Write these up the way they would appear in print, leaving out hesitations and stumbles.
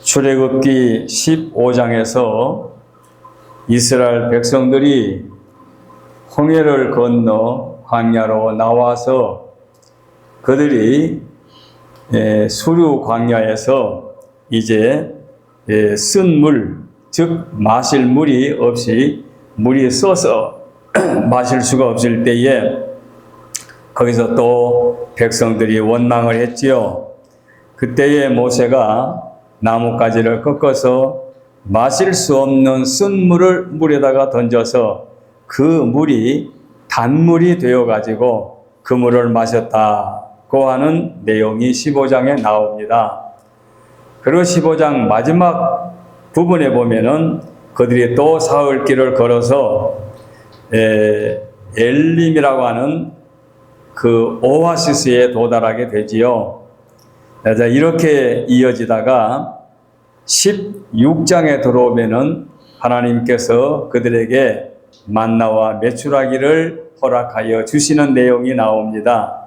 출애굽기 15장에서 이스라엘 백성들이 홍해를 건너 광야로 나와서 그들이 수류 광야에서 이제 쓴 물, 즉 마실 물이 없이 물이 써서 마실 수가 없을 때에 거기서 또 백성들이 원망을 했지요. 그때에 모세가 나뭇가지를 꺾어서 마실 수 없는 쓴 물을 물에다가 던져서 그 물이 단물이 되어가지고 그 물을 마셨다고 하는 내용이 15장에 나옵니다. 그리고 15장 마지막 부분에 보면은 그들이 또 사흘 길을 걸어서 엘림이라고 하는 그 오아시스에 도달하게 되지요. 이렇게 이어지다가 16장에 들어오면은 하나님께서 그들에게 만나와 메추라기를 허락하여 주시는 내용이 나옵니다.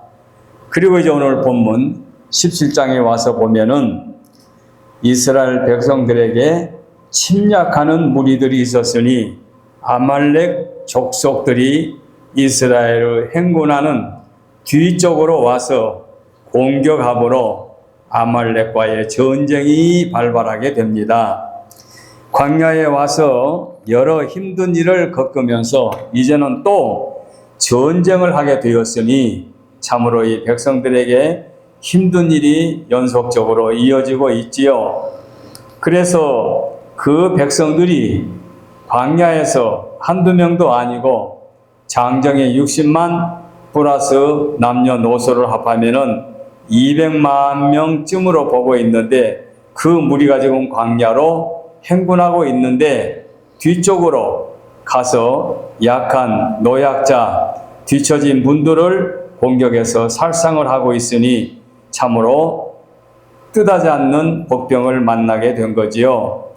그리고 이제 오늘 본문 17장에 와서 보면은 이스라엘 백성들에게 침략하는 무리들이 있었으니 아말렉 족속들이 이스라엘을 행군하는 뒤쪽으로 와서 공격함으로 아말렉과의 전쟁이 발발하게 됩니다. 광야에 와서 여러 힘든 일을 겪으면서 이제는 또 전쟁을 하게 되었으니 참으로 이 백성들에게 힘든 일이 연속적으로 이어지고 있지요. 그래서 그 백성들이 광야에서 한두 명도 아니고 장정의 60만 플러스 남녀노소를 합하면은 200만 명쯤으로 보고 있는데 그 무리가 지금 광야로 행군하고 있는데 뒤쪽으로 가서 약한 노약자, 뒤처진 분들을 공격해서 살상을 하고 있으니 참으로 뜻하지 않는 복병을 만나게 된 거지요.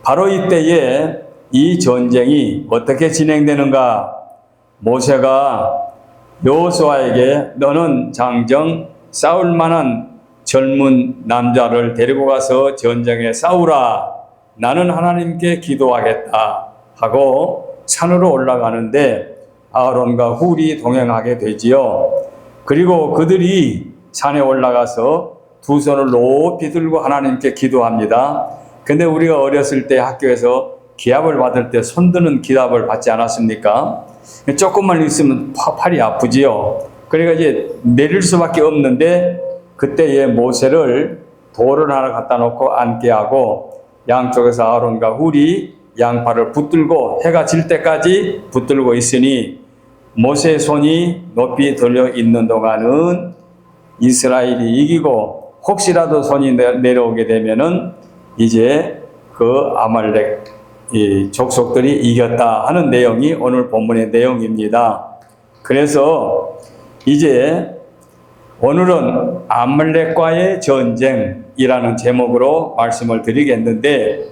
바로 이때에 이 전쟁이 어떻게 진행되는가? 모세가 여호수아에게 너는 장정 싸울 만한 젊은 남자를 데리고 가서 전쟁에 싸우라. 나는 하나님께 기도하겠다 하고 산으로 올라가는데 아론과 훌이 동행하게 되지요. 그리고 그들이 산에 올라가서 두 손을 높이 들고 하나님께 기도합니다. 근데 우리가 어렸을 때 학교에서 기합을 받을 때 손드는 기합을 받지 않았습니까? 조금만 있으면 팔이 아프지요. 그러니까 이제 내릴 수밖에 없는데 그때에 모세를 돌을 하나 갖다 놓고 앉게 하고 양쪽에서 아론과 훌이 양팔을 붙들고 해가 질 때까지 붙들고 있으니 모세의 손이 높이 들려 있는 동안은 이스라엘이 이기고 혹시라도 손이 내려오게 되면은 이제 그 아말렉 족속들이 이겼다 하는 내용이 오늘 본문의 내용입니다. 그래서 이제 오늘은 아말렉과의 전쟁이라는 제목으로 말씀을 드리겠는데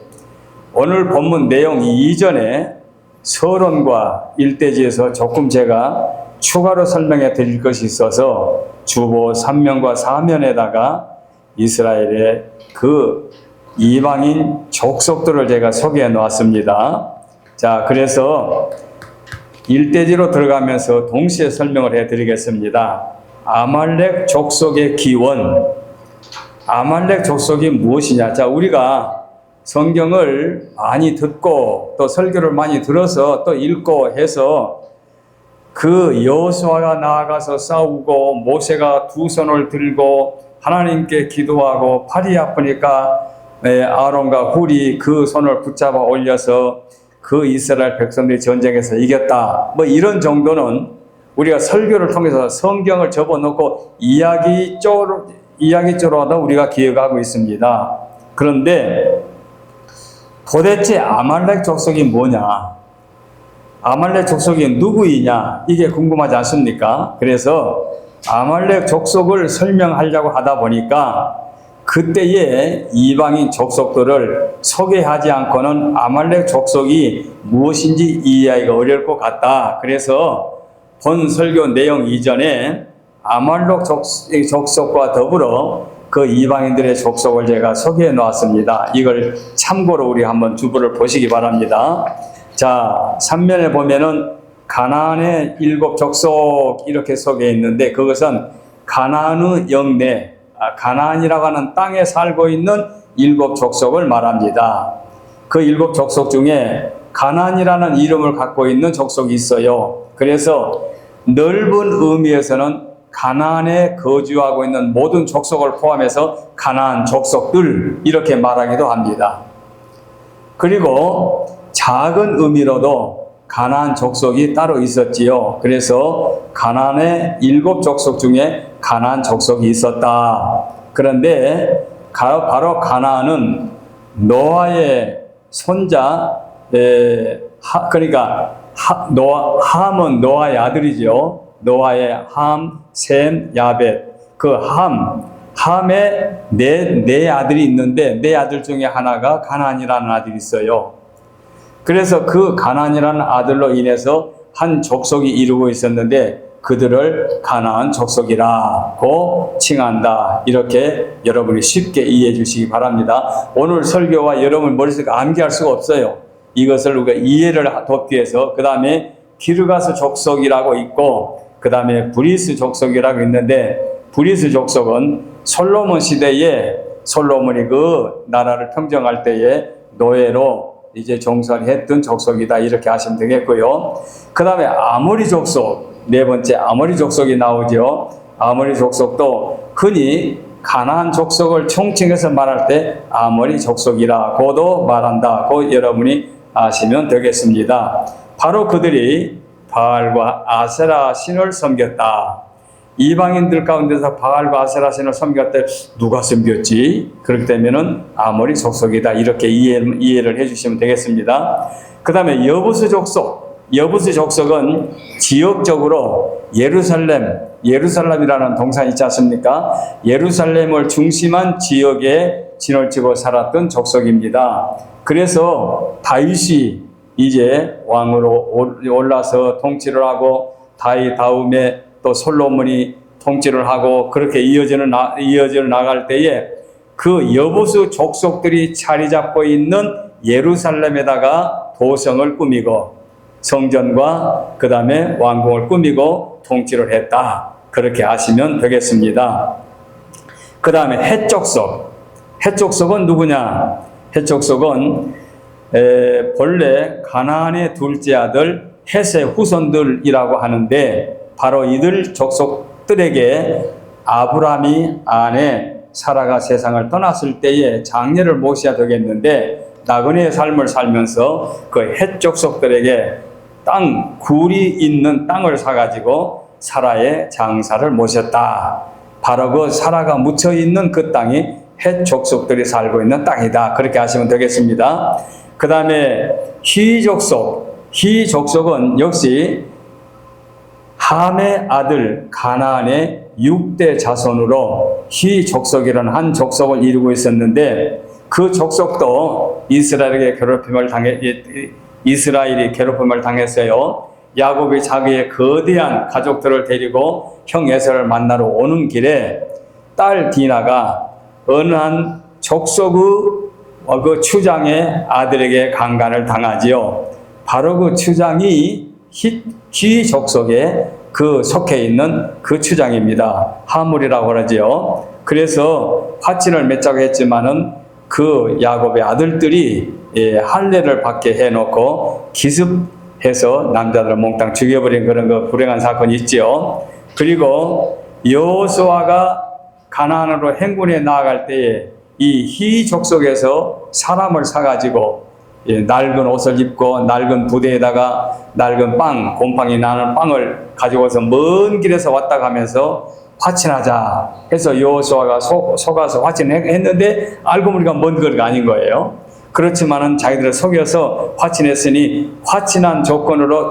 오늘 본문 내용 이전에 서론과 일대지에서 조금 제가 추가로 설명해 드릴 것이 있어서 주보 3면과 4면에다가 이스라엘의 그 이방인 족속들을 제가 소개해 놓았습니다. 자, 그래서 일대지로 들어가면서 동시에 설명을 해 드리겠습니다. 아말렉 족속의 기원. 아말렉 족속이 무엇이냐? 자, 우리가 성경을 많이 듣고 또 설교를 많이 들어서 또 읽고 해서 그 여호수아가 나아가서 싸우고 모세가 두 손을 들고 하나님께 기도하고 팔이 아프니까 아론과 훌이 그 손을 붙잡아 올려서 그 이스라엘 백성들이 전쟁에서 이겼다. 뭐 이런 정도는 우리가 설교를 통해서 성경을 접어놓고 이야기적으로 하다 우리가 기억하고 있습니다. 그런데 도대체 아말렉 족속이 뭐냐? 아말렉 족속이 누구이냐? 이게 궁금하지 않습니까? 그래서 아말렉 족속을 설명하려고 하다 보니까 그때의 이방인 족속들을 소개하지 않고는 아말렉 족속이 무엇인지 이해하기가 어려울 것 같다. 그래서 본 설교 내용 이전에 아말렉 족속과 더불어 그 이방인들의 족속을 제가 소개해 놓았습니다. 이걸 참고로 우리 한번 주부를 보시기 바랍니다. 자, 3면에 보면은 가나안의 7 족속 이렇게 소개해 있는데, 그것은 가나안의 영내, 가나안이라고 하는 땅에 살고 있는 7 족속을 말합니다. 그 7 족속 중에 가나안이라는 이름을 갖고 있는 족속이 있어요. 그래서 넓은 의미에서는 가나안에 거주하고 있는 모든 족속을 포함해서 가나안 족속들 이렇게 말하기도 합니다. 그리고 작은 의미로도 가나안 족속이 따로 있었지요. 그래서 가나안의 7 족속 중에 가나안 족속이 있었다. 그런데 바로 가나안은 노아의 손자, 그러니까 함은 노아의 아들이죠. 노아의 함, 셈, 야벳. 그 함에 네 아들이 있는데, 네 아들 중에 하나가 가나안이라는 아들이 있어요. 그래서 그 가나안이라는 아들로 인해서 한 족속이 이루고 있었는데, 그들을 가나안 족속이라고 칭한다. 이렇게 여러분이 쉽게 이해해 주시기 바랍니다. 오늘 설교와 여러분 머릿속에 암기할 수가 없어요. 이것을 우리가 이해를 돕기 위해서, 그 다음에 기르가스 족속이라고 있고, 그 다음에 브리스 족속이라고 있는데, 브리스 족속은 솔로몬 시대에 솔로몬이 그 나라를 평정할 때에 노예로 이제 종살이 했던 족속이다. 이렇게 하시면 되겠고요. 그 다음에 아모리 족속, 네 번째 아모리 족속이 나오죠. 아모리 족속도 흔히 가나안 족속을 총칭해서 말할 때 아모리 족속이라고도 말한다고 여러분이 아시면 되겠습니다. 바로 그들이 바알과 아세라 신을 섬겼다. 이방인들 가운데서 바알과 아세라 신을 섬겼을 때 누가 섬겼지? 그렇기 때문에 아모리 족속이다. 이렇게 이해를 해주시면 되겠습니다. 그 다음에 여부스 족속. 여부스 족속은 지역적으로 예루살렘이라는 동산이 있지 않습니까? 예루살렘을 중심한 지역에 진을 치고 살았던 족속입니다. 그래서 다윗이 이제 왕으로 올라서 통치를 하고, 다윗 다음에 또 솔로몬이 통치를 하고, 그렇게 이어져 나갈 때에 그 여부수 족속들이 자리 잡고 있는 예루살렘에다가 도성을 꾸미고, 성전과 그 다음에 왕궁을 꾸미고 통치를 했다. 그렇게 아시면 되겠습니다. 그 다음에 헷 족속. 헷 족속은 누구냐? 헷 족속은 본래 가나안의 둘째 아들 헷의 후손들이라고 하는데, 바로 이들 족속들에게 아브라함이 아내 사라가 세상을 떠났을 때에 장례를 모셔야 되겠는데, 나그네의 삶을 살면서 그 헷 족속들에게 굴이 있는 땅을 사가지고 사라의 장사를 모셨다. 바로 그 사라가 묻혀 있는 그 땅이 헷 족속들이 살고 있는 땅이다. 그렇게 하시면 되겠습니다. 그 다음에 히 족속은 역시 함의 아들 가나안의 6대 자손으로 히 족속이라는 한 족속을 이루고 있었는데, 그 족속도 이스라엘이 괴롭힘을 당했어요. 야곱이 자기의 거대한 가족들을 데리고 형 에서를 만나러 오는 길에 딸 디나가 어느 한 족속의 그 추장의 아들에게 강간을 당하지요. 바로 그 추장이 히 족속에 그 속해 있는 그 추장입니다. 하물이라고 그러지요. 그래서 화친을 맺자고 했지만은 그 야곱의 아들들이 할례를 받게 해놓고 기습해서 남자들을 몽땅 죽여버린 그런 그 불행한 사건이 있지요. 그리고 여호수아가 가나안으로 행군에 나아갈 때에 이 히 족속에서 사람을 사가지고 낡은 옷을 입고 낡은 부대에다가 낡은 곰팡이 나는 빵을 가지고서 먼 길에서 왔다 가면서 화친하자 해서 여호수아가 속아서 화친했는데, 알고 보니까 먼 거리가 아닌 거예요. 그렇지만은 자기들을 속여서 화친했으니 화친한 조건으로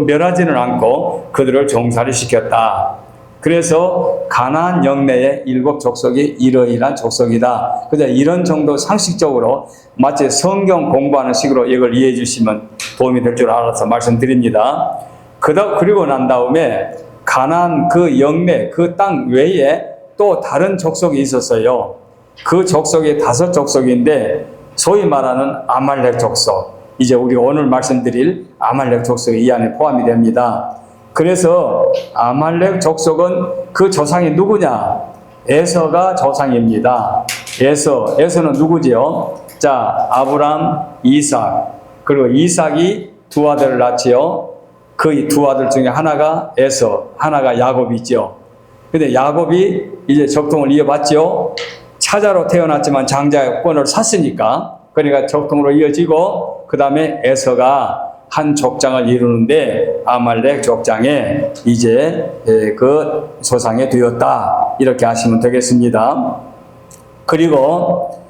멸하지는 않고 그들을 종살이 시켰다. 그래서 가나안 영내의 7 족속이 이러이러한 족속이다. 그냥 이런 정도 상식적으로 마치 성경 공부하는 식으로 이걸 이해해 주시면 도움이 될 줄 알아서 말씀드립니다. 그리고 난 다음에 가나안 그 영내 그 땅 외에 또 다른 족속이 있었어요. 그 족속이 5 족속인데 소위 말하는 아말렉 족속, 이제 우리가 오늘 말씀드릴 아말렉 족속이 이 안에 포함이 됩니다. 그래서 아말렉 족속은 그 조상이 누구냐? 에서가 조상입니다. 에서는 누구지요? 자, 아브람, 이삭, 그리고 이삭이 2 아들을 낳지요. 그 2 아들 중에 하나가 에서, 하나가 야곱이죠. 근데 야곱이 이제 적통을 이어받죠. 차자로 태어났지만 장자권을 샀으니까, 그러니까 적통으로 이어지고, 그 다음에 에서가 한 족장을 이루는데 아말렉 족장에 이제 그 조상이 되었다, 이렇게 하시면 되겠습니다. 그리고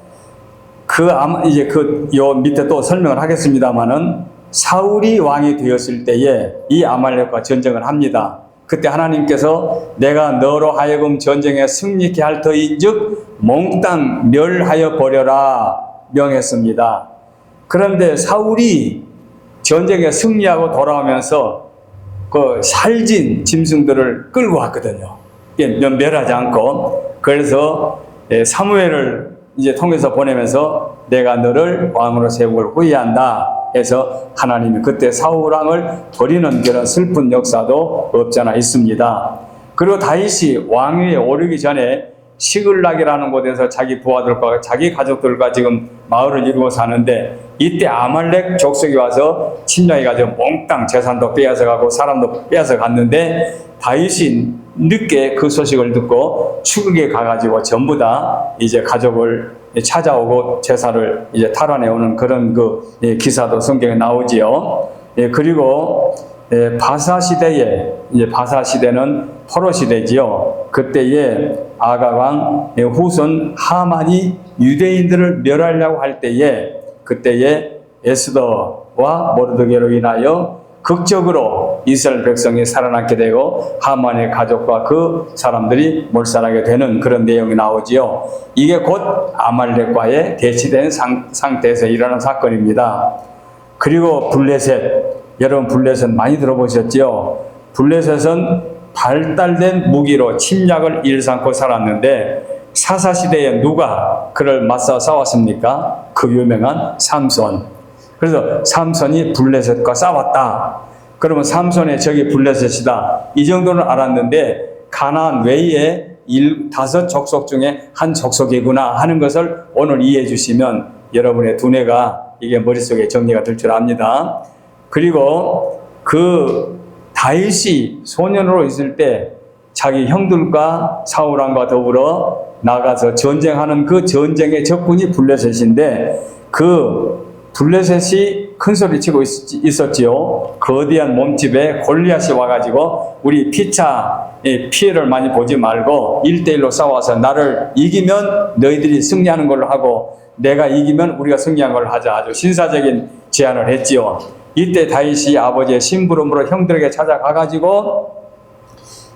이제 요 밑에 또 설명을 하겠습니다만은 사울이 왕이 되었을 때에 이 아말렉과 전쟁을 합니다. 그때 하나님께서 내가 너로 하여금 전쟁에 승리케 할 터인즉 몽땅 멸하여 버려라 명했습니다. 그런데 사울이 전쟁에 승리하고 돌아오면서 그 살진 짐승들을 끌고 왔거든요. 멸하지 않고. 그래서 사무엘을 이제 통해서 보내면서 내가 너를 왕으로 세우고 후회한다 해서 하나님이 그때 사울 왕을 버리는 그런 슬픈 역사도 없잖아 있습니다. 그리고 다윗이 왕위에 오르기 전에 시글락이라는 곳에서 자기 부하들과 자기 가족들과 지금 마을을 이루고 사는데, 이때 아말렉 족속이 와서 침략해가지고 몽땅 재산도 빼앗아가고 사람도 빼앗아갔는데, 다윗이 늦게 그 소식을 듣고 추격에 가가지고 전부 다 이제 가족을 찾아오고 제사를 이제 탈환해오는 그런 기사도 성경에 나오지요. 그리고 바사 시대에, 이제 바사 시대는 포로 시대지요. 그때에 아가왕 후손 하만이 유대인들을 멸하려고 할 때에, 그때에 에스더와 모르드게로 인하여 극적으로 이스라엘 백성이 살아남게 되고 하만의 가족과 그 사람들이 몰살하게 되는 그런 내용이 나오지요. 이게 곧 아말렉과의 대치된 상태에서 일어난 사건입니다. 그리고 블레셋, 여러분 블레셋 많이 들어보셨죠? 블레셋은 발달된 무기로 침략을 일삼고 살았는데 사사시대에 누가 그를 맞서 싸웠습니까? 그 유명한 삼손. 그래서 삼손이 블레셋과 싸웠다. 그러면 삼손의 적이 블레셋이다, 이 정도는 알았는데 가나안 외에 5 족속 중에 한 족속이구나 하는 것을 오늘 이해해 주시면 여러분의 두뇌가 이게 머릿속에 정리가 될 줄 압니다. 그리고 그 다윗이 소년으로 있을 때 자기 형들과 사울왕과 더불어 나가서 전쟁하는 그 전쟁의 적군이 블레셋인데, 그 블레셋이 큰 소리 치고 있었지요. 거대한 몸집에 골리앗이 와가지고 우리 피해를 많이 보지 말고 1대1로 싸워서 나를 이기면 너희들이 승리하는 걸로 하고 내가 이기면 우리가 승리한 걸로 하자, 아주 신사적인 제안을 했지요. 이때 다윗이 아버지의 심부름으로 형들에게 찾아가가지고,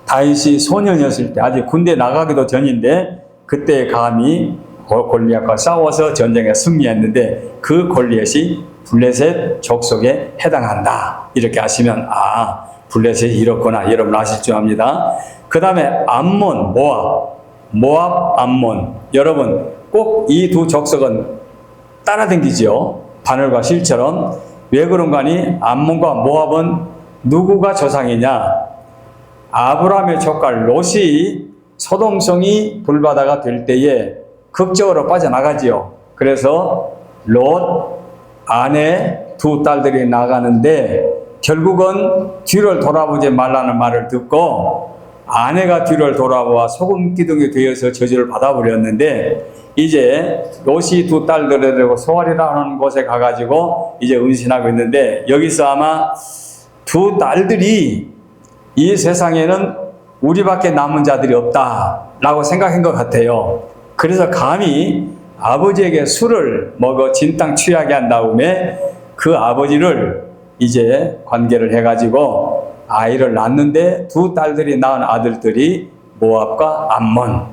다윗이 소년이었을 때 아직 군대 나가기도 전인데 그때 감히 골리앗과 싸워서 전쟁에 승리했는데 그 골리앗이 블레셋 족속에 해당한다, 이렇게 하시면 블레셋이 이렇구나 여러분 아실 줄 압니다. 그 다음에 암몬, 모압, 암몬, 여러분 꼭 이 2 족속은 따라다니지요. 바늘과 실처럼. 왜 그런가 하니 암몬과 모압은 누구가 조상이냐? 아브라함의 조카 롯이 소돔성이 불바다가 될 때에 극적으로 빠져나가지요. 그래서 롯 아내 2 딸들이 나가는데 결국은 뒤를 돌아보지 말라는 말을 듣고 아내가 뒤를 돌아보아 소금 기둥이 되어서 저주를 받아버렸는데, 이제 롯이 2 딸들을 데리고 소알이라는 곳에 가가지고 이제 은신하고 있는데, 여기서 아마 2 딸들이 이 세상에는 우리밖에 남은 자들이 없다라고 생각한 것 같아요. 그래서 감히 아버지에게 술을 먹어 진땅 취하게 한 다음에 그 아버지를 이제 관계를 해가지고 아이를 낳는데 2 딸들이 낳은 아들들이 모압과 암몬,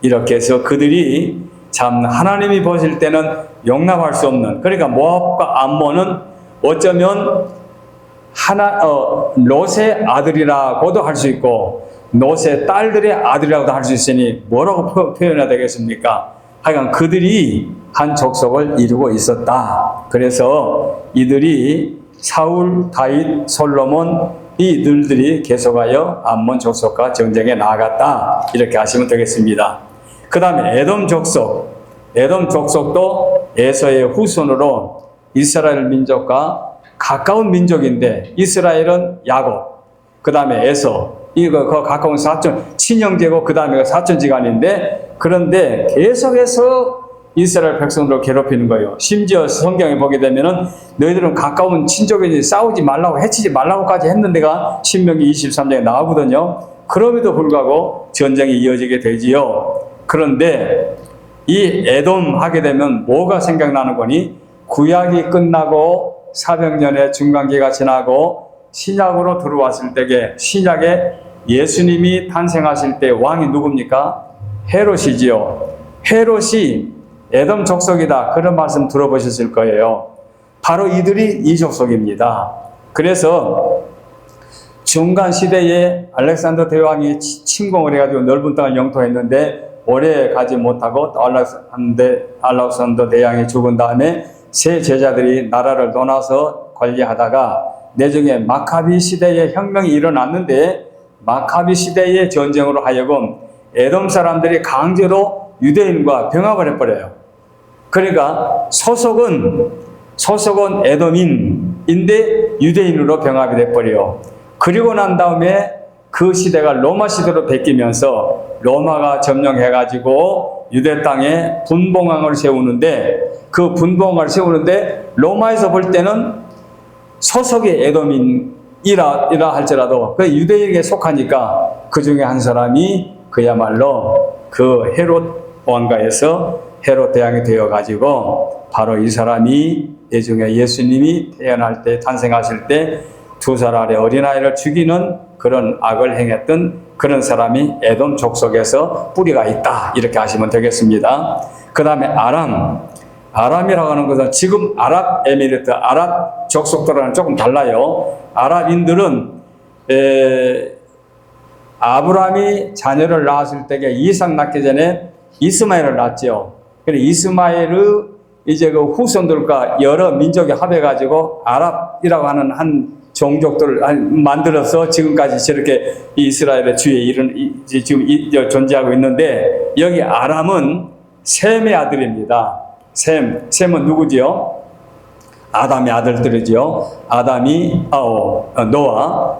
이렇게 해서 그들이 참 하나님이 보실 때는 용납할 수 없는, 그러니까 모압과 암몬은 어쩌면 롯의 아들이라고도 할 수 있고 롯의 딸들의 아들이라고도 할 수 있으니 뭐라고 표현해야 되겠습니까? 하여간 그들이 한 족속을 이루고 있었다. 그래서 이들이 사울, 다윗, 솔로몬 이 들들이 계속하여 암몬 족속과 전쟁에 나아갔다. 이렇게 하시면 되겠습니다. 그 다음에 에돔 족속. 에돔 족속도 에서의 후손으로 이스라엘 민족과 가까운 민족인데 이스라엘은 야곱, 그 다음에 에서 이거 가까운 사촌 친형제고 그 다음에 사촌지간인데 그런데 계속해서 이스라엘 백성들을 괴롭히는 거예요. 심지어 성경에 보게 되면은 너희들은 가까운 친족이니 싸우지 말라고 해치지 말라고까지 했는데가 신명기 23장에 나오거든요. 그럼에도 불구하고 전쟁이 이어지게 되지요. 그런데 이 에돔 하게 되면 뭐가 생각나는 거니? 구약이 끝나고 400년의 중간기가 지나고 신약으로 들어왔을 때에 신약에 예수님이 탄생하실 때 왕이 누굽니까? 헤롯이지요. 헤롯이 에돔 족속이다. 그런 말씀 들어보셨을 거예요. 바로 이들이 이 족속입니다. 그래서 중간 시대에 알렉산더 대왕이 침공을 해가지고 넓은 땅을 영토했는데 오래 가지 못하고 알렉산더 대왕이 죽은 다음에 세 제자들이 나라를 떠나서 관리하다가 내중에 마카비 시대에 혁명이 일어났는데 마카비 시대의 전쟁으로 하여금 에돔 사람들이 강제로 유대인과 병합을 해버려요. 그러니까 소속은 에돔인인데 유대인으로 병합이 돼버려요. 그리고 난 다음에 그 시대가 로마 시대로 바뀌면서 로마가 점령해가지고 유대 땅에 분봉왕을 세우는데 그 분봉왕을 세우는데 로마에서 볼 때는 소속이 에돔인이라 할지라도 그 유대인에게 속하니까 그 중에 한 사람이 그야말로 그 헤롯 왕가에서 헤롯 대왕이 되어가지고 바로 이 사람이 나중에 예수님이 태어날 때 탄생하실 때 2살 아래 어린아이를 죽이는 그런 악을 행했던 그런 사람이 에돔 족속에서 뿌리가 있다. 이렇게 하시면 되겠습니다. 그 다음에 아람이라고 하는 것은 지금 아랍에미리트, 아랍 족속들과는 조금 달라요. 아랍인들은 아브라함이 자녀를 낳았을 때에 이삭 낳기 전에 이스마엘을 낳았죠. 그래서 이스마엘의 이제 그 후손들과 여러 민족이 합해가지고 아랍이라고 하는 한 종족들을 만들어서 지금까지 저렇게 이스라엘의 주에 지금 존재하고 있는데 여기 아람은 셈의 아들입니다. 셈은 누구지요? 아담의 아들들이지요. 아담이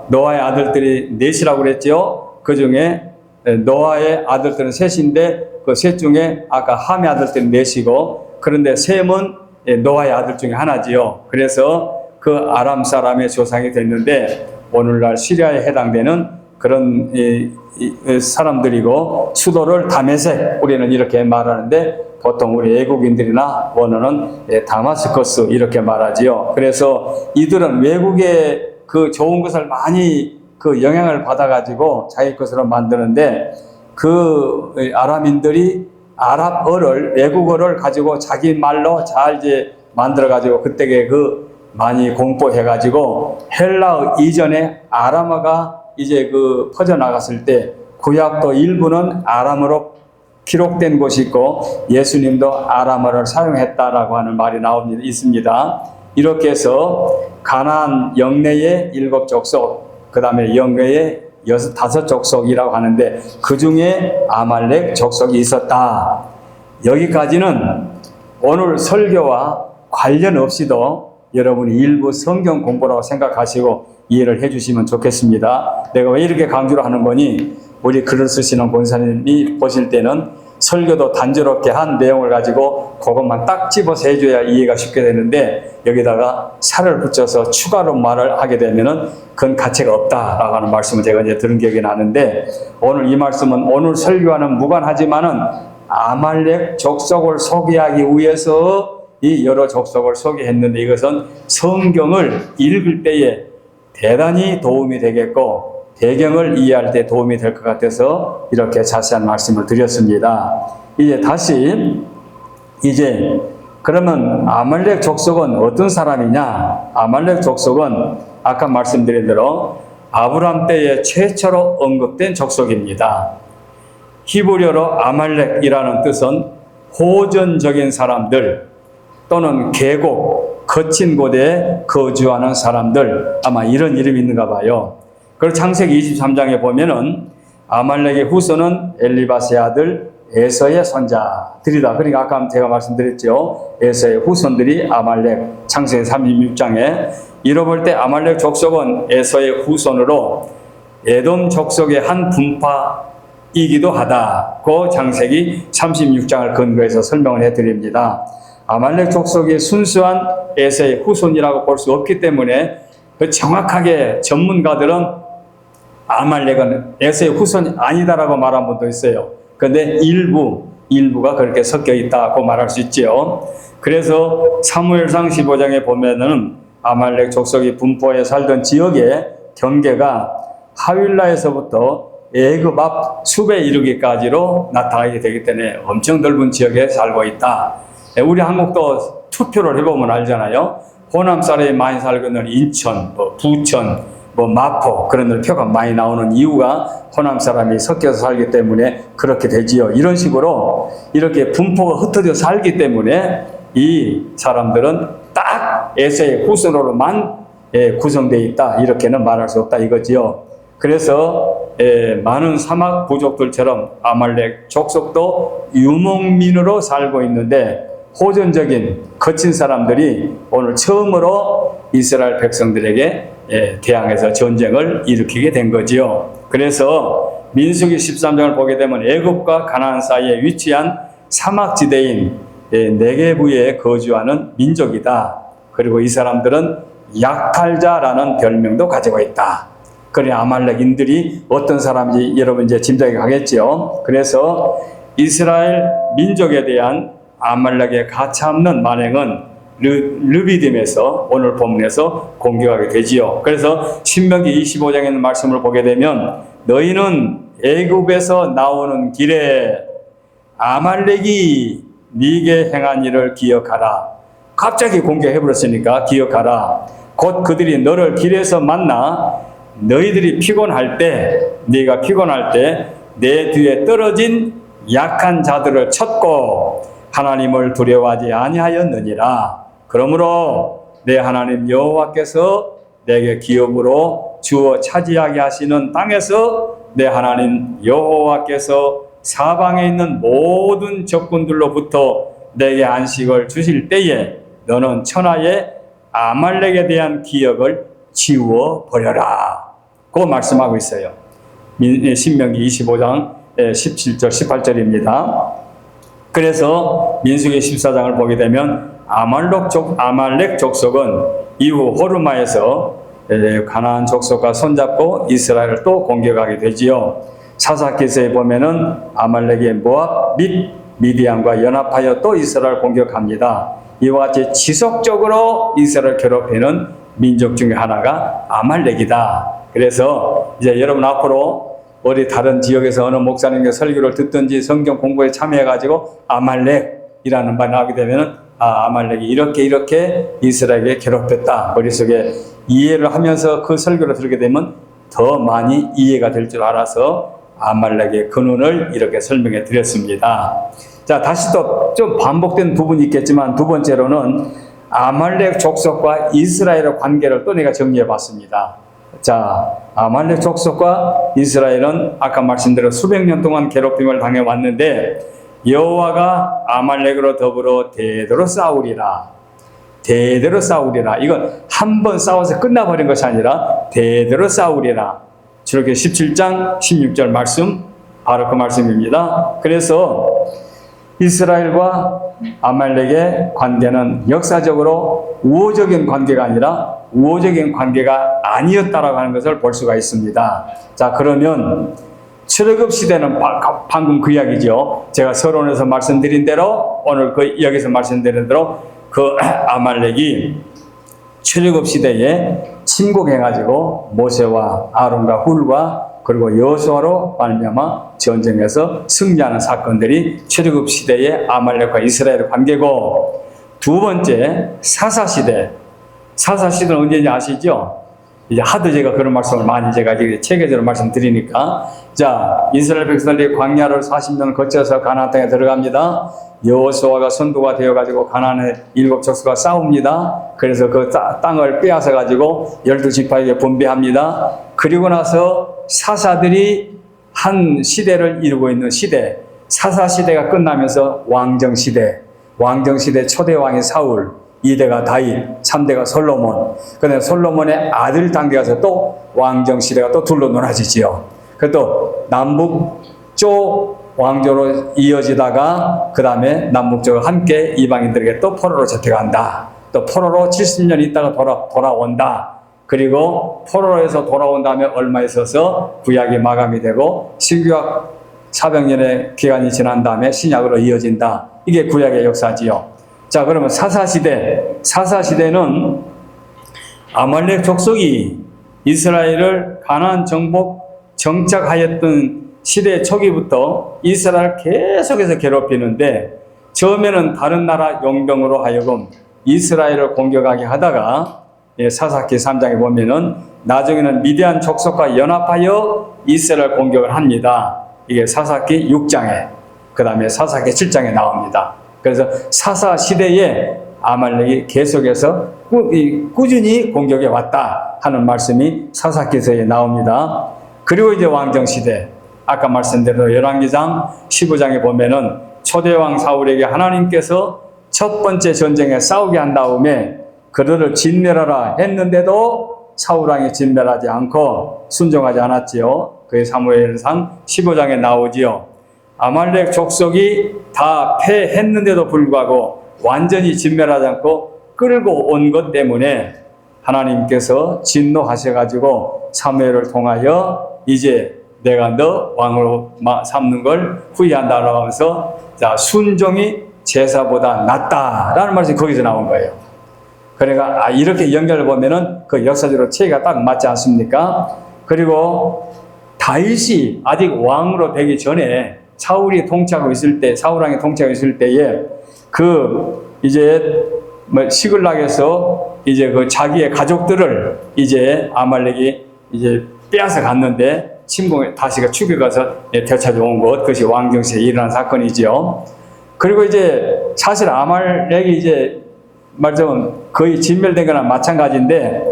노아의 아들들이 넷이라고 그랬죠. 그 중에 노아의 아들들은 셋인데 그 셋 중에 아까 함의 아들들이 넷이고 그런데 셈은 노아의 아들 중에 하나지요. 그래서 그 아람 사람의 조상이 됐는데 오늘날 시리아에 해당되는 그런 사람들이고 수도를 다메섹 우리는 이렇게 말하는데 보통 우리 외국인들이나 원어는 다마스커스 이렇게 말하지요. 그래서 이들은 외국의 그 좋은 것을 많이 그 영향을 받아가지고 자기 것으로 만드는데 그 아람인들이 아랍어를 외국어를 가지고 자기 말로 잘 이제 만들어가지고 그때에 그 많이 공부해가지고 헬라어 이전에 아람어가 이제 그 퍼져나갔을 때 구약도 일부는 아람어로 기록된 곳이 있고 예수님도 아람어를 사용했다라고 하는 말이 있습니다. 이렇게 해서 가나안 영내의 7족속, 그 다음에 영내의 5족속이라고 하는데 그 중에 아말렉 족속이 있었다. 여기까지는 오늘 설교와 관련 없이도 여러분이 일부 성경 공부라고 생각하시고 이해를 해주시면 좋겠습니다. 내가 왜 이렇게 강조를 하는 거니? 우리 글을 쓰시는 권사님이 보실 때는 설교도 단조롭게 한 내용을 가지고 그것만 딱 집어서 해줘야 이해가 쉽게 되는데 여기다가 살을 붙여서 추가로 말을 하게 되면은 그건 가치가 없다라고 하는 말씀을 제가 이제 들은 기억이 나는데 오늘 이 말씀은 오늘 설교와는 무관하지만은 아말렉 족속을 소개하기 위해서 이 여러 족속을 소개했는데 이것은 성경을 읽을 때에 대단히 도움이 되겠고 배경을 이해할 때 도움이 될 것 같아서 이렇게 자세한 말씀을 드렸습니다. 이제 다시 그러면 아말렉 족속은 어떤 사람이냐? 아말렉 족속은 아까 말씀드린 대로 아브람 때에 최초로 언급된 족속입니다. 히브리어로 아말렉이라는 뜻은 호전적인 사람들 또는 계곡, 거친 곳에 거주하는 사람들, 아마 이런 이름이 있는가 봐요. 그리고 창세기 23장에 보면은 아말렉의 후손은 엘리바스의 아들 에서의 손자들이다. 그러니까 아까 제가 말씀드렸죠. 에서의 후손들이 아말렉, 창세기 36장에 잃어볼 때 아말렉 족속은 에서의 후손으로 에돔 족속의 한 분파이기도 하다고 창세기 36장을 근거해서 설명을 해드립니다. 아말렉 족속이 순수한 에서의 후손이라고 볼 수 없기 때문에 정확하게 전문가들은 아말렉은 에서의 후손이 아니다라고 말한 분도 있어요. 그런데 일부가 그렇게 섞여 있다고 말할 수 있지요. 그래서 사무엘상 15장에 보면은 아말렉 족속이 분포해 살던 지역의 경계가 하윌라에서부터 애굽 앞 숲에 이르기까지로 나타나게 되기 때문에 엄청 넓은 지역에 살고 있다. 우리 한국도 투표를 해보면 알잖아요. 호남 사람이 많이 살고 있는 인천, 부천, 마포 그런 데 표가 많이 나오는 이유가 호남 사람이 섞여서 살기 때문에 그렇게 되지요. 이런 식으로 이렇게 분포가 흩어져 살기 때문에 이 사람들은 딱 에서의 후손으로만 구성되어 있다. 이렇게는 말할 수 없다 이거지요. 그래서 많은 사막 부족들처럼 아말렉 족속도 유목민으로 살고 있는데 호전적인 거친 사람들이 오늘 처음으로 이스라엘 백성들에게 대항해서 전쟁을 일으키게 된 거지요. 그래서 민수기 13장을 보게 되면 애굽과 가나안 사이에 위치한 사막지대인 네게부에 거주하는 민족이다. 그리고 이 사람들은 약탈자라는 별명도 가지고 있다. 그래 아말렉인들이 어떤 사람인지 여러분 이제 짐작이 가겠죠. 그래서 이스라엘 민족에 대한 아말렉의 가차없는 만행은 르비딤에서 오늘 본문에서 공격하게 되지요. 그래서 신명기 25장에 있는 말씀을 보게 되면 너희는 애굽에서 나오는 길에 아말렉이 네게 행한 일을 기억하라. 갑자기 공격해버렸으니까 기억하라. 곧 그들이 너를 길에서 만나 너희들이 피곤할 때 네가 피곤할 때 내 뒤에 떨어진 약한 자들을 쳤고 하나님을 두려워하지 아니하였느니라. 그러므로 내 하나님 여호와께서 내게 기업으로 주어 차지하게 하시는 땅에서 내 하나님 여호와께서 사방에 있는 모든 적군들로부터 내게 안식을 주실 때에 너는 천하의 아말렉에 대한 기억을 지워 버려라. 그 말씀하고 있어요. 신명기 25장 17절 18절입니다. 그래서 민수기 14장을 보게 되면 아말렉 족속은 이후 호르마에서 가나안 족속과 손잡고 이스라엘을 또 공격하게 되지요. 사사기서에 보면은 아말렉의 모압 및 미디안과 연합하여 또 이스라엘을 공격합니다. 이와 같이 지속적으로 이스라엘을 괴롭히는 민족 중에 하나가 아말렉이다. 그래서 이제 여러분 앞으로 어디 다른 지역에서 어느 목사님의 설교를 듣든지 성경 공부에 참여해가지고 아말렉이라는 말이 나오게 되면은 아말렉이 이렇게 이스라엘에게 괴롭혔다. 머릿속에 이해를 하면서 그 설교를 들게 되면 더 많이 이해가 될 줄 알아서 아말렉의 근원을 이렇게 설명해 드렸습니다. 자, 다시 또 좀 반복된 부분이 있겠지만 두 번째로는 아말렉 족속과 이스라엘의 관계를 또 내가 정리해 봤습니다. 자, 아말렉 족속과 이스라엘은 아까 말씀드린 수백 년 동안 괴롭힘을 당해왔는데 여호와가 아말렉으로 더불어 대대로 싸우리라. 대대로 싸우리라. 이건 한 번 싸워서 끝나버린 것이 아니라 대대로 싸우리라. 출애굽기 17장 16절 말씀, 바로 그 말씀입니다. 그래서 이스라엘과 아말렉의 관계는 역사적으로 우호적인 관계가 아니라 우호적인 관계가 아니었다라고 하는 것을 볼 수가 있습니다. 자, 그러면 출애굽 시대는 방금 그 이야기죠. 제가 서론에서 말씀드린 대로 오늘 여기서 말씀드린 대로 그 아말렉이 출애굽 시대에 침공해가지고 모세와 아론과 훌과 그리고 여호수아로 말미암아 전쟁에서 승리하는 사건들이 출애굽 시대의 아말렉과 이스라엘의 관계고, 두 번째 사사시대. 사사시대는 언제인지 아시죠? 이제 하도 제가 그런 말씀을 많이 제가 이제 체계적으로 말씀드리니까, 자, 이스라엘 백성들이 광야를 40년 거쳐서 가나안 땅에 들어갑니다. 여호수아가 선두가 되어가지고 가나안의 7족속과 싸웁니다. 그래서 그 땅을 빼앗아가지고 12지파에게 분배합니다. 그리고 나서 사사들이 한 시대를 이루고 있는 시대, 사사시대가 끝나면서 왕정시대, 왕정시대 초대왕이 사울, 2대가 다윗, 3대가 솔로몬, 그다음에 솔로몬의 아들 단계에서 또 왕정시대가 또 둘로 나눠지지요. 그또 남북 쪽 왕조로 이어지다가 그 다음에 남북쪽으로 함께 이방인들에게 또 포로로 잡혀간다. 또 포로로 70년 있다가 돌아온다. 그리고 포로에서 돌아온 다음에 얼마 있어서 구약이 마감이 되고 신구약 400년의 기간이 지난 다음에 신약으로 이어진다. 이게 구약의 역사지요. 자, 그러면 사사시대는 아말렉 족속이 이스라엘을 가나안 정복 정착하였던 시대 초기부터 이스라엘을 계속해서 괴롭히는데, 처음에는 다른 나라 용병으로 하여금 이스라엘을 공격하게 하다가 사사기 3장에 보면은 나중에는 미디안 족속과 연합하여 이스라엘 공격을 합니다. 이게 사사기 6장에, 그 다음에 사사기 7장에 나옵니다. 그래서 사사 시대에 아말렉이 계속해서 꾸준히 공격해 왔다 하는 말씀이 사사기서에 나옵니다. 그리고 이제 왕정 시대, 아까 말씀드린 열왕기상 15장에 보면은 초대왕 사울에게 하나님께서 첫 번째 전쟁에 싸우게 한 다음에 그들을 진멸하라 했는데도 사울왕이 진멸하지 않고 순종하지 않았지요. 그게 사무엘상 15장에 나오지요. 아말렉 족속이 다 패했는데도 불구하고 완전히 진멸하지 않고 끌고 온 것 때문에 하나님께서 진노하셔가지고 사무엘을 통하여 이제 내가 너 왕으로 삼는 걸 후회한다라고 하면서, 자, 순종이 제사보다 낫다라는 말씀이 거기서 나온 거예요. 그러니까 이렇게 연결을 보면은 그 역사적으로 체계가 딱 맞지 않습니까? 그리고 다윗이 아직 왕으로 되기 전에 사울이 통치하고 있을 때, 사울왕이 통치하고 있을 때에 이제 시글락에서 이제 그 자기의 가족들을 이제 아말렉이 이제 빼앗아 갔는데, 다시가 추격해서 되찾아온 것, 그것이 왕정시대에 일어난 사건이지요. 그리고 이제 사실 아말렉이 이제 말하자면 거의 진멸된 거나 마찬가지인데,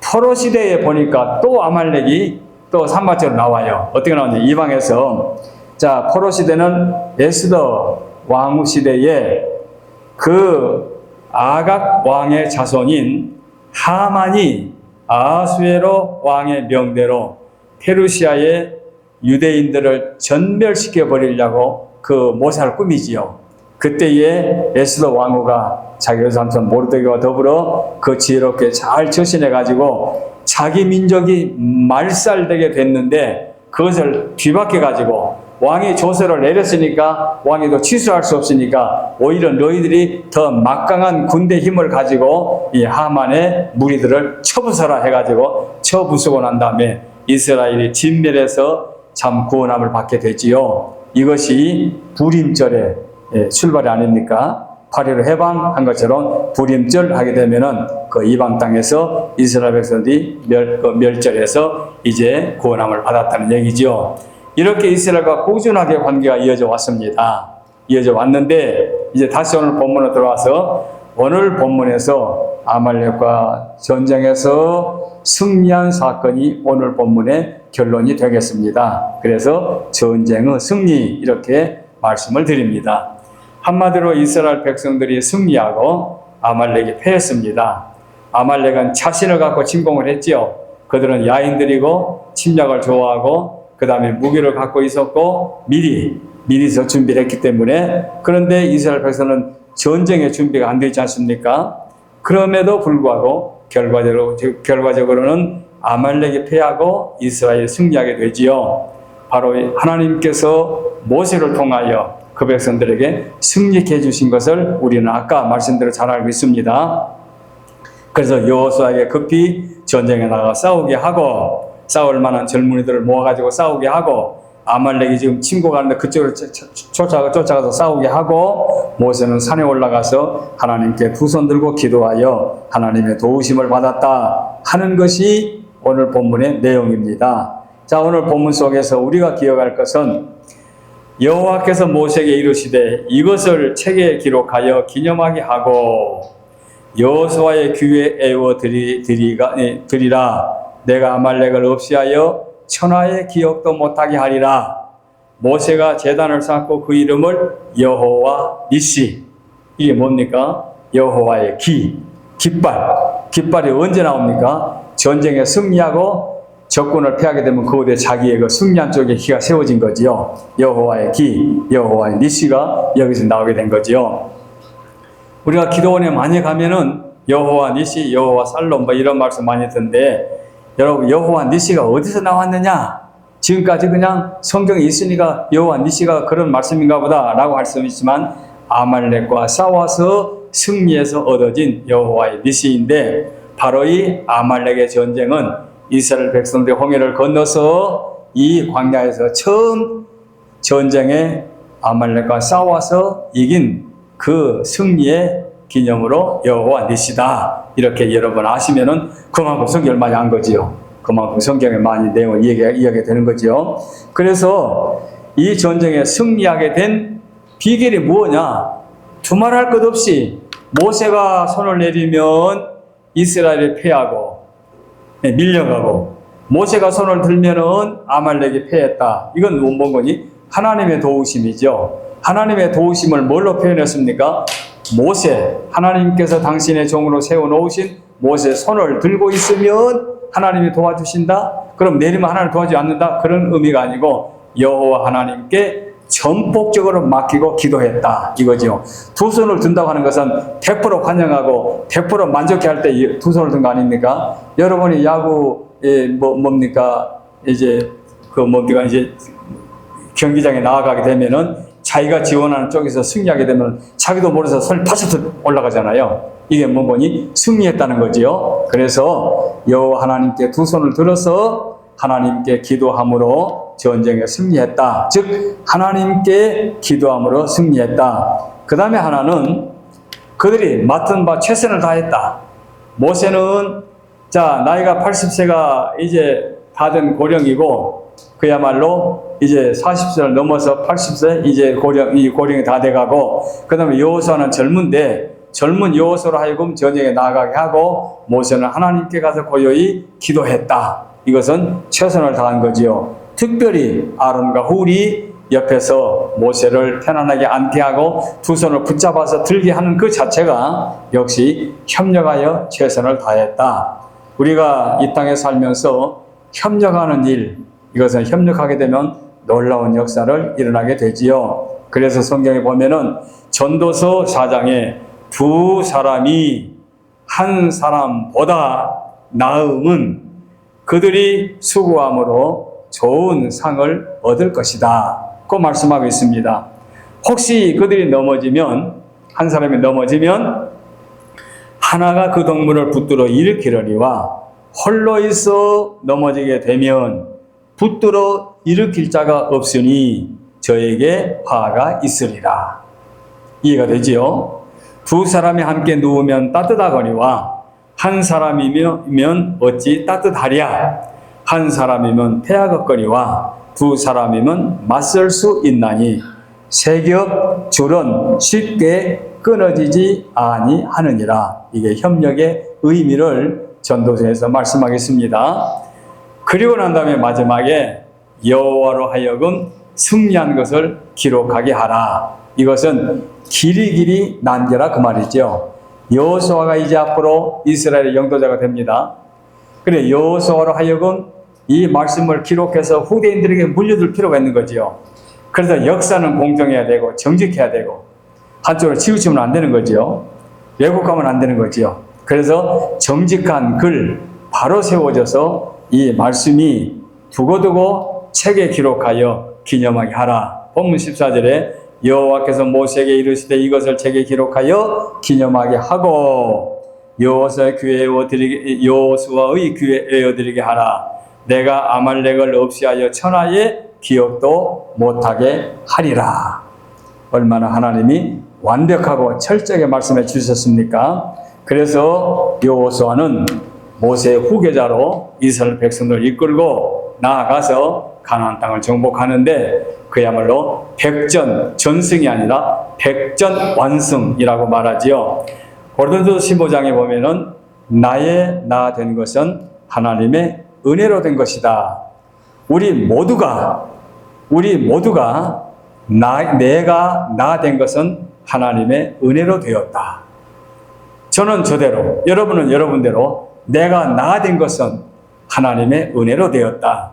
포로 시대에 보니까 또 아말렉이 또 산마적으로 나와요. 어떻게 나오냐, 이방에서. 자, 포로 시대는 에스더 왕후 시대에 그 아각 왕의 자손인 하만이 아수에로 왕의 명대로 페르시아의 유대인들을 전멸시켜 버리려고 그 모사를 꾸미지요. 그때에 에스더 왕후가 자기 여삼손 모르드게와 더불어 그 지혜롭게 잘 처신해 가지고 자기 민족이 말살되게 됐는데, 그것을 뒤바뀌어 가지고 왕이 조서를 내렸으니까 왕이 또 취소할 수 없으니까 오히려 너희들이 더 막강한 군대 힘을 가지고 이 하만의 무리들을 쳐부숴라 해가지고 쳐부수고 난 다음에 이스라엘이 진멸해서 참 구원함을 받게 되지요. 이것이 부림절의 출발이 아닙니까? 8.15 해방한 것처럼 부림절 하게 되면은 그 이방 땅에서 이스라엘 백성들이 멸절해서 이제 구원함을 받았다는 얘기죠. 이렇게 이스라엘과 꾸준하게 관계가 이어져 왔습니다. 이어져 왔는데, 이제 다시 오늘 본문으로 들어와서 오늘 본문에서 아말렉과 전쟁에서 승리한 사건이 오늘 본문의 결론이 되겠습니다. 그래서 전쟁의 승리, 이렇게 말씀을 드립니다. 한마디로 이스라엘 백성들이 승리하고 아말렉이 패했습니다. 아말렉은 자신을 갖고 침공을 했지요. 그들은 야인들이고 침략을 좋아하고 그 다음에 무기를 갖고 있었고 미리서 준비를 했기 때문에, 그런데 이스라엘 백성은 전쟁의 준비가 안 되어 있지 않습니까? 그럼에도 불구하고 결과적으로는 아말렉이 패하고 이스라엘이 승리하게 되지요. 바로 하나님께서 모세를 통하여 그 백성들에게 승리케 해주신 것을 우리는 아까 말씀대로 잘 알고 있습니다. 그래서 여호수아에게 급히 전쟁에 나가 싸우게 하고, 싸울 만한 젊은이들을 모아가지고 싸우게 하고, 아말렉이 지금 침고 가는데 그쪽으로 쫓아가서 싸우게 하고, 모세는 산에 올라가서 하나님께 두 손 들고 기도하여 하나님의 도우심을 받았다 하는 것이 오늘 본문의 내용입니다. 자, 오늘 본문 속에서 우리가 기억할 것은 여호와께서 모세에게 이르시되 이것을 책에 기록하여 기념하게 하고 여호수아의 귀에 애워 드리라. 내가 아말렉을 없이하여 천하의 기억도 못하게 하리라. 모세가 제단을 쌓고 그 이름을 여호와 니시. 이게 뭡니까? 여호와의 깃발이 언제 나옵니까? 전쟁에 승리하고 적군을 패하게 되면 그곳에 자기의 그 승리한 쪽에 기가 세워진 거지요. 여호와의 여호와의 니시가 여기서 나오게 된 거지요. 우리가 기도원에 많이 가면은 여호와 니시, 여호와 살롬 뭐 이런 말씀 많이 듣는데, 여러분 여호와 니시가 어디서 나왔느냐? 지금까지 그냥 성경에 있으니까 여호와 니시가 그런 말씀인가 보다 라고 할 수 있지만, 아말렉과 싸워서 승리해서 얻어진 여호와의 니시인데, 바로 이 아말렉의 전쟁은 이스라엘 백성들이 홍해를 건너서 이 광야에서 처음 전쟁에 아말렉과 싸워서 이긴 그 승리의 기념으로 여호와 니시다. 이렇게 여러분 아시면은 그만큼 성경을 많이 안 거지요. 그만큼 성경에 많이 내용을 이해하게 되는 거죠. 그래서 이 전쟁에 승리하게 된 비결이 무엇냐? 두말할 것 없이 모세가 손을 내리면 이스라엘이 패하고 밀려가고, 모세가 손을 들면은 아말렉이 패했다. 이건 뭔 거니? 하나님의 도우심이죠. 하나님의 도우심을 뭘로 표현했습니까? 모세, 하나님께서 당신의 종으로 세워놓으신 모세 손을 들고 있으면 하나님이 도와주신다? 그럼 내리면 하나님 도와주지 않는다? 그런 의미가 아니고 여호와 하나님께 전폭적으로 맡기고 기도했다 이거죠. 두 손을 든다고 하는 것은 100% 환영하고 100% 만족해 할 때 두 손을 든 거 아닙니까? 여러분이 야구에 뭡니까? 이제 이제 경기장에 나아가게 되면은 자기가 지원하는 쪽에서 승리하게 되면 자기도 모르면서 손이 파셔서 올라가잖아요. 이게 뭐니? 승리했다는 거지요. 그래서 여호와 하나님께 두 손을 들어서 하나님께 기도함으로 전쟁에 승리했다. 즉 하나님께 기도함으로 승리했다. 그 다음에 하나는 그들이 맡은 바 최선을 다했다. 모세는 나이가 80세가 이제 다 된 고령이고, 그야말로 이제 40세를 넘어서 80세 이제 고령이 다 돼가고, 그 다음에 여호수아는 젊은 여호수아로 하여금 전쟁에 나가게 하고, 모세는 하나님께 가서 고요히 기도했다. 이것은 최선을 다한 거지요. 특별히 아론과 훌이 옆에서 모세를 편안하게 앉게 하고 두 손을 붙잡아서 들게 하는 그 자체가 역시 협력하여 최선을 다했다. 우리가 이 땅에 살면서 협력하는 일, 이것은 협력하게 되면 놀라운 역사를 일어나게 되지요. 그래서 성경에 보면은 전도서 4장에 두 사람이 한 사람보다 나음은 그들이 수고함으로 좋은 상을 얻을 것이다. 그 말씀하고 있습니다. 혹시 그들이 한 사람이 넘어지면 하나가 그 동물을 붙들어 일으키려니와 홀로 있어 넘어지게 되면 붙들어 일으킬 자가 없으니 저에게 화가 있으리라. 이해가 되지요? 두 사람이 함께 누우면 따뜻하거니와 한 사람이면 어찌 따뜻하랴. 한 사람이면 패하겠거니와 두 사람이면 맞설 수 있나니 세겹 줄은 쉽게 끊어지지 아니하느니라. 이게 협력의 의미를 전도서에서 말씀하겠습니다. 그리고 난 다음에 마지막에 여호와로 하여금 승리한 것을 기록하게 하라. 이것은 길이길이 난제라 그 말이죠. 여호수아가 이제 앞으로 이스라엘의 영도자가 됩니다. 그래 여호수아로 하여금 이 말씀을 기록해서 후대인들에게 물려줄 필요가 있는 거지요. 그래서 역사는 공정해야 되고 정직해야 되고 한쪽으로 치우치면 안 되는 거지요. 왜곡하면 안 되는 거지요. 그래서 정직한 글 바로 세워져서 이 말씀이 두고두고 책에 기록하여 기념하게 하라. 본문 14절에 여호와께서 모세에게 이르시되 이것을 책에 기록하여 기념하게 하고 여호수아의 귀에 외워드리게 하라. 내가 아말렉을 없이하여 천하의 기억도 못하게 하리라. 얼마나 하나님이 완벽하고 철저하게 말씀해 주셨습니까? 그래서 여호수아는 모세의 후계자로 이스라엘 백성들을 이끌고 나아가서 가나안 땅을 정복하는데 그야말로 백전전승이 아니라 백전완승이라고 말하지요. 고린도서 15장에 보면은 나의 나 된 것은 하나님의 은혜로 된 것이다. 우리 모두가 내가 나 된 것은 하나님의 은혜로 되었다. 저는 저대로, 여러분은 여러분대로 내가 나 된 것은 하나님의 은혜로 되었다.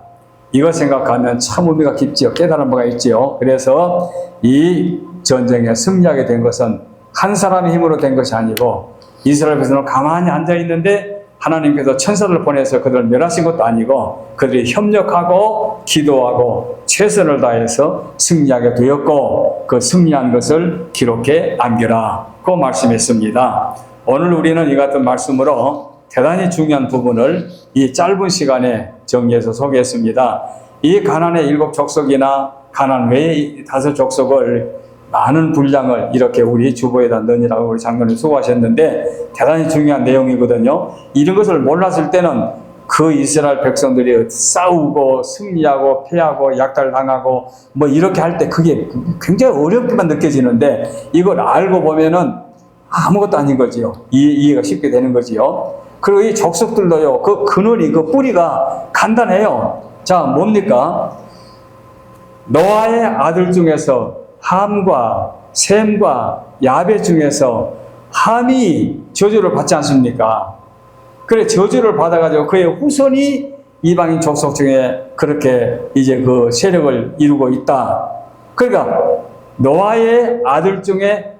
이거 생각하면 참 의미가 깊지요. 깨달은 바가 있지요. 그래서 이 전쟁에 승리하게 된 것은 한 사람의 힘으로 된 것이 아니고 이스라엘 백성은 가만히 앉아 있는데 하나님께서 천사를 보내서 그들을 멸하신 것도 아니고 그들이 협력하고 기도하고 최선을 다해서 승리하게 되었고 그 승리한 것을 기록해 남겨라고 말씀했습니다. 오늘 우리는 이 같은 말씀으로 대단히 중요한 부분을 이 짧은 시간에 정리해서 소개했습니다. 이 가나안의 7 족속이나 가나안 외의 5 족속을 많은 분량을 이렇게 우리 주보에다 넣으라고 우리 장로님 수고하셨는데 대단히 중요한 내용이거든요. 이런 것을 몰랐을 때는 그 이스라엘 백성들이 싸우고 승리하고 패하고 약탈당하고 뭐 이렇게 할 때 그게 굉장히 어렵게만 느껴지는데 이걸 알고 보면은 아무것도 아닌 거지요. 이해가 쉽게 되는 거지요. 그리고 이 족속들도요, 그 근원이, 그 뿌리가 간단해요. 자, 뭡니까? 노아의 아들 중에서 함과 셈과 야벳 중에서 함이 저주를 받지 않습니까? 그래, 저주를 받아가지고 그의 후손이 이방인 족속 중에 그렇게 이제 그 세력을 이루고 있다. 그러니까 노아의 아들 중에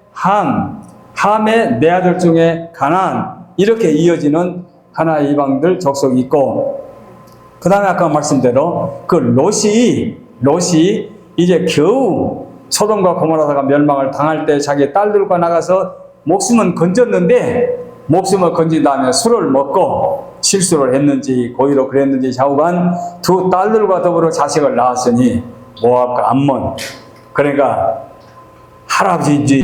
함의 네 아들 중에 가나안, 이렇게 이어지는 하나의 이방들 족속이 있고, 그 다음에 아까 말씀대로 그 롯이 이제 겨우 소돔과 고모라다가 멸망을 당할 때 자기 딸들과 나가서 목숨은 건졌는데 목숨을 건진 다음에 술을 먹고 실수를 했는지 고의로 그랬는지 좌우간 2 딸들과 더불어 자식을 낳았으니 모압과 암몬, 그러니까 할아버지